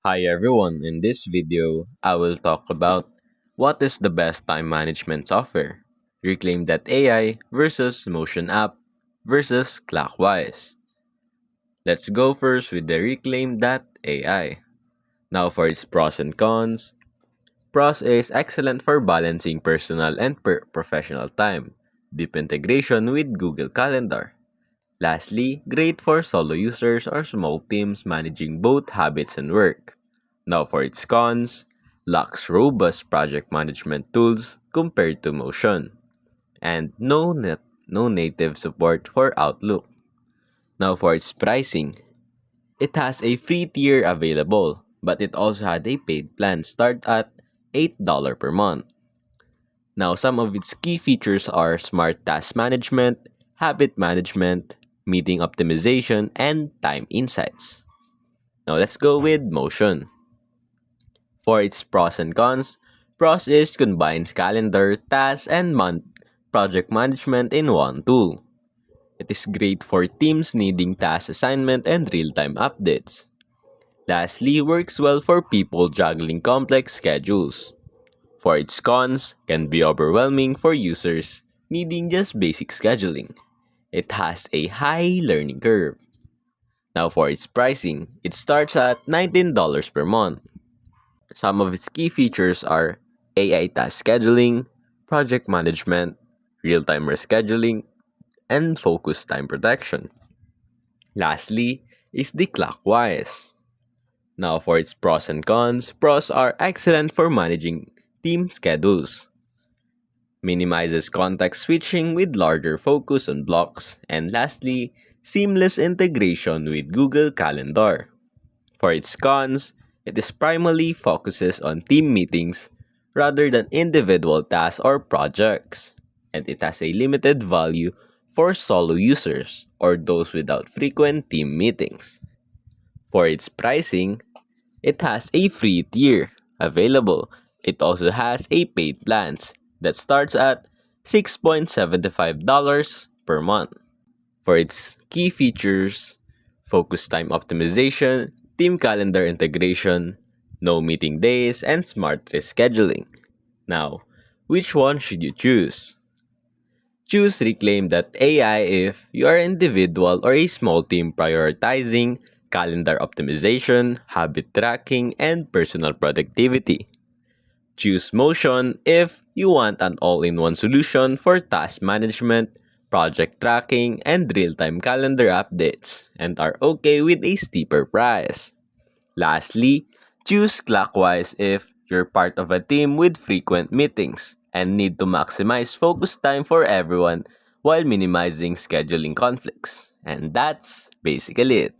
Hi everyone, in this video, I will talk about what is the best time management software, Reclaim.ai versus Motion App versus Clockwise. Let's go first with the Reclaim.ai. Now for its pros and cons. Pros is excellent for balancing personal and professional time, deep integration with Google Calendar. Lastly, great for solo users or small teams managing both habits and work. Now for its cons, lacks robust project management tools compared to Motion, and no native support for Outlook. Now for its pricing, it has a free tier available, but it also had a paid plan start at $8 per month. Now some of its key features are smart task management, habit management, meeting optimization, and time insights. Now let's go with Motion. For its pros and cons, pros is combines calendar, tasks, and project management in one tool. It is great for teams needing task assignment and real-time updates. Lastly, works well for people juggling complex schedules. For its cons, can be overwhelming for users needing just basic scheduling. It has a high learning curve. Now for its pricing, it starts at $19 per month. Some of its key features are AI task scheduling, project management, real-time rescheduling, and focus time protection. Lastly is the Clockwise. Now for its pros and cons, pros are excellent for managing team schedules, minimizes context switching with larger focus on blocks, and lastly, seamless integration with Google Calendar. For its cons, it is primarily focuses on team meetings rather than individual tasks or projects, and it has a limited value for solo users or those without frequent team meetings. For its pricing, it has a free tier available. It also has a paid plans that starts at $6.75 per month. For its key features, focus time optimization, team calendar integration, no meeting days, and smart rescheduling. Now, which one should you choose? Choose Reclaim.ai if you are an individual or a small team prioritizing calendar optimization, habit tracking, and personal productivity. Choose Motion if you want an all-in-one solution for task management, project tracking, and real-time calendar updates, and are okay with a steeper price. Lastly, choose Clockwise if you're part of a team with frequent meetings and need to maximize focus time for everyone while minimizing scheduling conflicts. And that's basically it.